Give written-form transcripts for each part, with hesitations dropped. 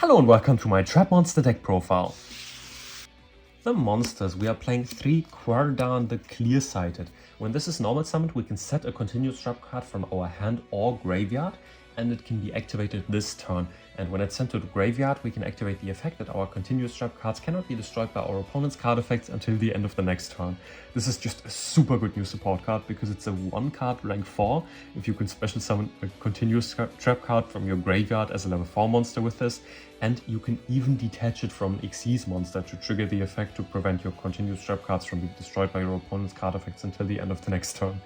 Hello and welcome to my Trap Monster deck profile. The monsters, we are playing 3 Quardan the Clear-Sighted. When this is normal summoned, we can set a continuous trap card from our hand or graveyard, and it can be activated this turn. And when it's sent to the graveyard, we can activate the effect that our continuous trap cards cannot be destroyed by our opponent's card effects until the end of the next turn. This is just a super good new support card because it's a 1-card rank 4. If you can special summon a continuous trap card from your graveyard as a level 4 monster with this, and you can even detach it from an Xyz monster to trigger the effect to prevent your continuous trap cards from being destroyed by your opponent's card effects until the end of the next turn.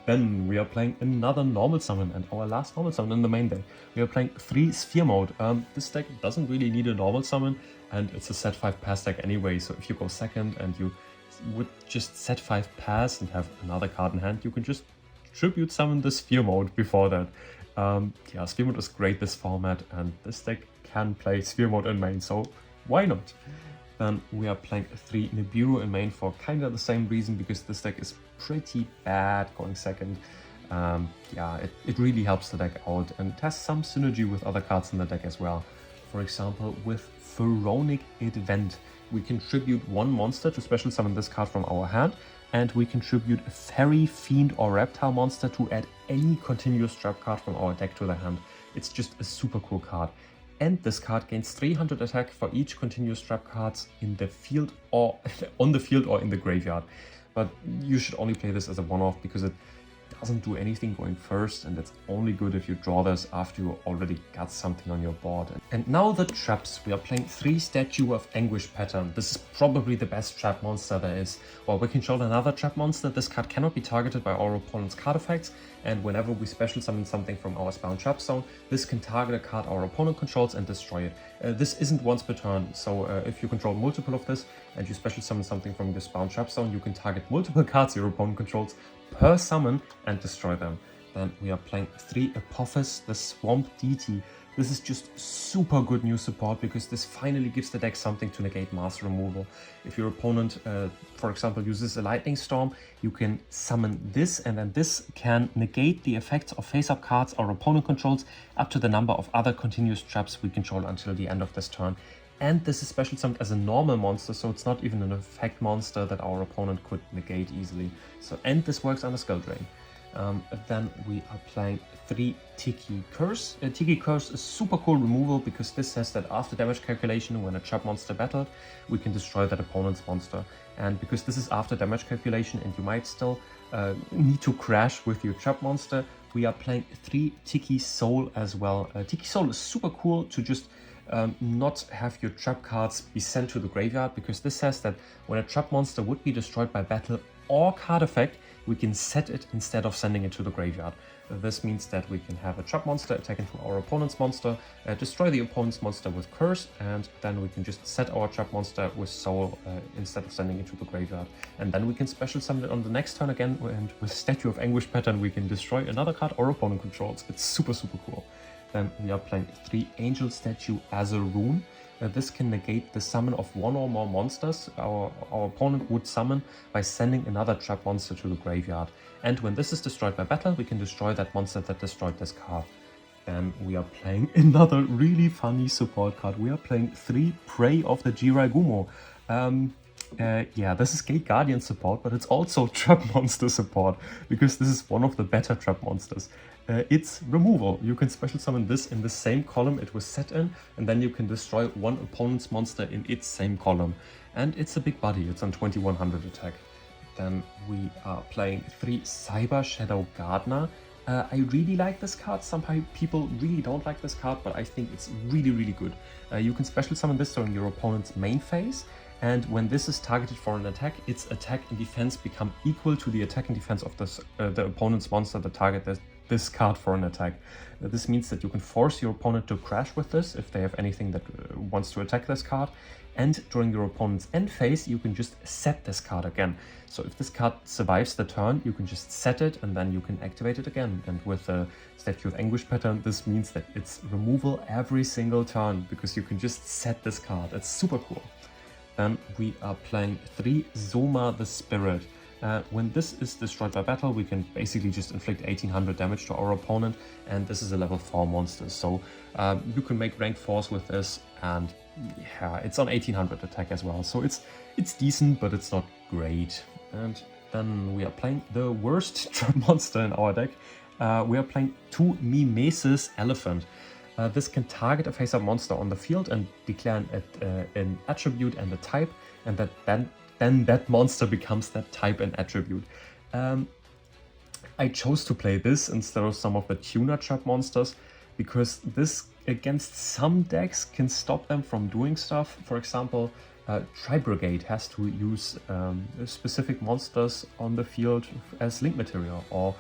Then we are playing another normal summon, and our last normal summon in the main deck. We are playing 3 Sphere Mode. This deck doesn't really need a normal summon, and it's a set 5 pass deck anyway, so if you go second and you would just set 5 pass and have another card in hand, you can just tribute summon the Sphere Mode before that. Yeah, Sphere Mode is great this format, and this deck can play Sphere Mode in main, so why not? Then we are playing 3 Nibiru in main for kind of the same reason, because this deck is pretty bad going second. Yeah, it really helps the deck out, and it has some synergy with other cards in the deck as well. For example, with Pharaonic Advent, we contribute 1 monster to special summon this card from our hand, and we contribute a Fairy, Fiend or Reptile monster to add any continuous trap card from our deck to the hand. It's just a super cool card. And this card gains 300 attack for each continuous trap cards in the field or on the field or in the graveyard. But you should only play this as a one-off because it doesn't do anything going first, and it's only good if you draw this after you already got something on your board. And now the traps. We are playing 3 Statue of Anguish pattern. This is probably the best trap monster there is. While we control another trap monster, this card cannot be targeted by our opponent's card effects, and whenever we special summon something from our spawn trap zone, this can target a card our opponent controls and destroy it. This isn't once per turn, so if you control multiple of this and you special summon something from your spawn trap zone, you can target multiple cards your opponent controls per summon and destroy them. Then we are playing 3 Apophis, the Swamp Deity. This is just super good new support because this finally gives the deck something to negate mass removal. If your opponent, for example, uses a Lightning Storm, you can summon this, and then this can negate the effects of face-up cards our opponent controls up to the number of other continuous traps we control until the end of this turn. And this is special summoned as a normal monster, so it's not even an effect monster that our opponent could negate easily. So, and this works under Skill Drain. Then we are playing 3 Tiki Curse. Tiki Curse is super cool removal because this says that after damage calculation, when a trap monster battled, we can destroy that opponent's monster. And because this is after damage calculation and you might still need to crash with your trap monster, we are playing 3 Tiki Soul as well. Tiki Soul is super cool to just not have your trap cards be sent to the graveyard, because this says that when a trap monster would be destroyed by battle or card effect, we can set it instead of sending it to the graveyard. This means that we can have a trap monster attack into our opponent's monster, destroy the opponent's monster with Curse, and then we can just set our trap monster with Soul instead of sending it to the graveyard. And then we can special summon it on the next turn again, and with Statue of Anguish pattern we can destroy another card our opponent controls. It's super cool. Then we are playing 3 Angel Statue as a rune. This can negate the summon of 1 or more monsters our opponent would summon by sending another trap monster to the graveyard. And when this is destroyed by battle, we can destroy that monster that destroyed this card. Then we are playing another really funny support card. We are playing 3 Prey of the Jirai-Gumo. Yeah, this is Gate Guardian support, but it's also trap monster support, because this is one of the better trap monsters. It's removal. You can special summon this in the same column it was set in, and then you can destroy one opponent's monster in its same column. And it's a big body, it's on 2100 attack. Then we are playing 3 Cyber Shadow Gardener. I really like this card. Some people really don't like this card, but I think it's really good. You can special summon this during your opponent's main phase, and when this is targeted for an attack, its attack and defense become equal to the attack and defense of the opponent's monster that target this card for an attack. This means that you can force your opponent to crash with this if they have anything that wants to attack this card, and during your opponent's end phase you can just set this card again. So if this card survives the turn, you can just set it and then you can activate it again. And with the Statue of Anguish pattern, this means that it's removal every single turn because you can just set this card. It's super cool. Then we are playing 3 Zoma the Spirit. When this is destroyed by battle, we can basically just inflict 1800 damage to our opponent, and this is a level 4 monster. So you can make rank 4s with this, and yeah, it's on 1800 attack as well. So it's decent, but it's not great. And then we are playing the worst trap monster in our deck. We are playing 2 Mimesis Elephant. This can target a face-up monster on the field and declare an attribute and a type, and then that monster becomes that type and attribute. I chose to play this instead of some of the tuner trap monsters because this against some decks can stop them from doing stuff. For example, Tri-Brigade has to use specific monsters on the field as link material, or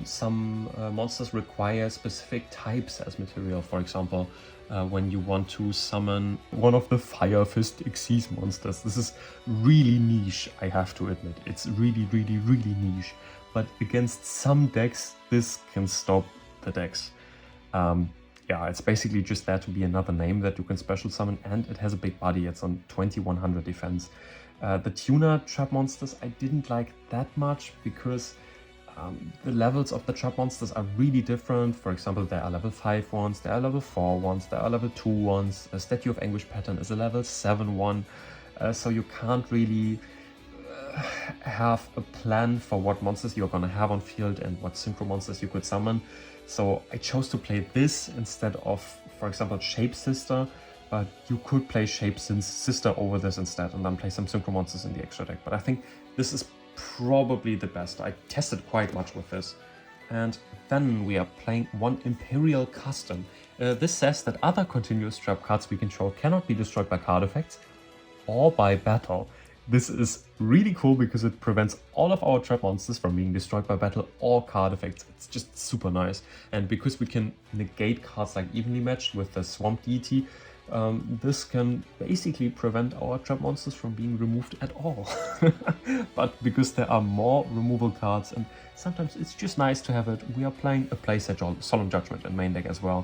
some monsters require specific types as material. For example, when you want to summon one of the Fire Fist Xyz monsters. This is really niche, I have to admit. It's really, really, really niche. But against some decks, this can stop the decks. Yeah, it's basically just there to be another name that you can special summon, and it has a big body. It's on 2100 defense. The tuner trap monsters I didn't like that much because the levels of the trap monsters are really different. For example, there are level 5 ones, there are level 4 ones, there are level 2 ones. A Statue of Anguish pattern is a level 7 one. So you can't really have a plan for what monsters you're gonna have on field and what synchro monsters you could summon. So I chose to play this instead of, for example, Shape Sister, but you could play Shape Sister over this instead and then play some synchro monsters in the extra deck. But I think this is probably the best. I tested quite much with this. And then we are playing 1 Imperial Custom. This says that other continuous trap cards we control cannot be destroyed by card effects or by battle. This is really cool because it prevents all of our trap monsters from being destroyed by battle or card effects. It's just super nice. And because we can negate cards like Evenly Matched with the Swamp Deity, this can basically prevent our trap monsters from being removed at all. But because there are more removal cards and sometimes it's just nice to have it, we are playing a playset Solemn Judgment in main deck as well.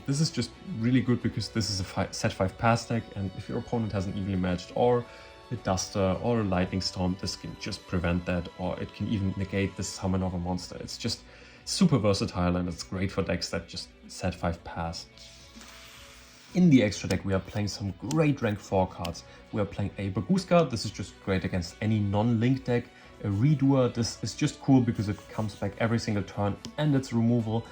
This is just really good because this is a set 5 pass deck, and if your opponent has an Evenly Matched or a Duster or a Lightning Storm, this can just prevent that, or it can even negate the summon of a monster. It's just super versatile and it's great for decks that just set 5 pass. In the extra deck, we are playing some great rank 4 cards. We are playing a Baguska. This is just great against any non-link deck. A Redoer. This is just cool because it comes back every single turn and it's removal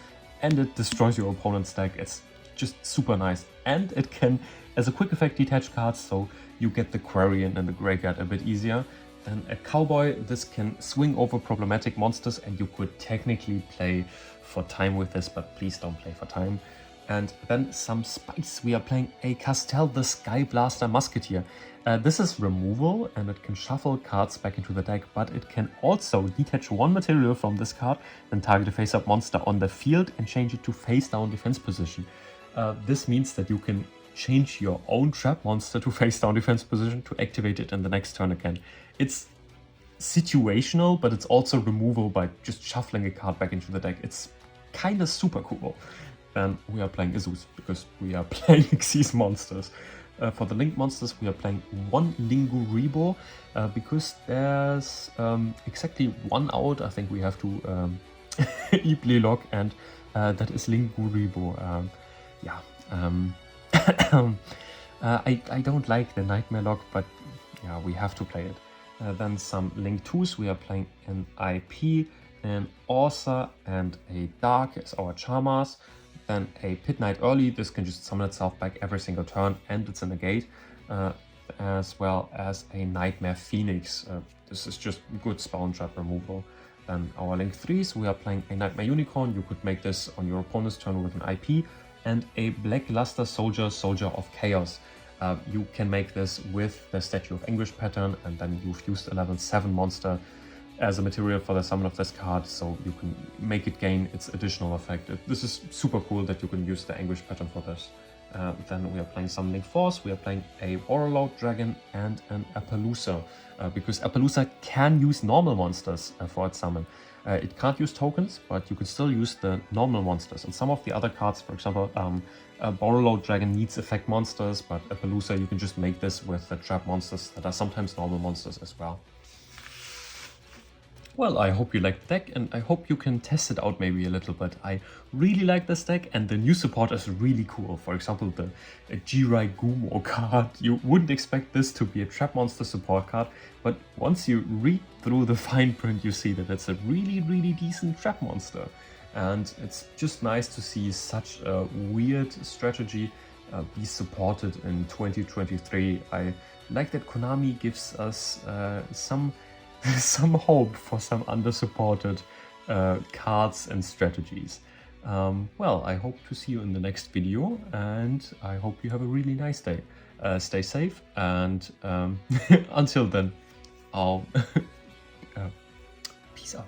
and it destroys your opponent's deck. It's just super nice. And it can, as a quick effect, detach cards, so you get the Quarian and the Graveyard a bit easier. Then a Cowboy. This can swing over problematic monsters and you could technically play for time with this, but please don't play for time. And then some spice. We are playing a Castel the Sky Blaster Musketeer. This is removal and it can shuffle cards back into the deck, but it can also detach 1 material from this card and target a face-up monster on the field and change it to face-down defense position. This means that you can change your own trap monster to face-down defense position to activate it in the next turn again. It's situational, but it's also removal by just shuffling a card back into the deck. It's kind of super cool. Then we are playing Azus because we are playing Xyz monsters. For the link monsters, we are playing 1 Linguribo because there's exactly 1 out. I think we have to Ible lock, and that is Linguribo. I don't like the Nightmare lock, but yeah, we have to play it. Then some Link 2s. We are playing an IP, an Orsa, and a Dark as our Charmers. Then a Pit Knight early. This can just summon itself back every single turn and it's a negate, as well as a Nightmare Phoenix. This is just good spawn trap removal. Then our Link 3s, we are playing a Nightmare Unicorn. You could make this on your opponent's turn with an IP, and a Black Luster Soldier, Soldier of Chaos. You can make this with the Statue of Anguish pattern, and then you've used a level 7 monster as a material for the summon of this card, so you can make it gain its additional effect. This is super cool that you can use the Anguish pattern for this. Then we are playing some Link 4s. We are playing a Warlord Dragon and an Appaloosa, because Appaloosa can use normal monsters for its summon. It can't use tokens, but you can still use the normal monsters. And some of the other cards, for example, Warlord Dragon needs effect monsters, but Appaloosa, you can just make this with the trap monsters that are sometimes normal monsters as well. Well, I hope you like the deck, and I hope you can test it out maybe a little bit. I really like this deck, and the new support is really cool. For example, the Jirai-Gumo card. You wouldn't expect this to be a trap monster support card, but once you read through the fine print, you see that it's a really, really decent trap monster. And it's just nice to see such a weird strategy be supported in 2023. I like that Konami gives us some hope for some under-supported cards and strategies. Well, I hope to see you in the next video, and I hope you have a really nice day. Stay safe, and until then, I'll peace out.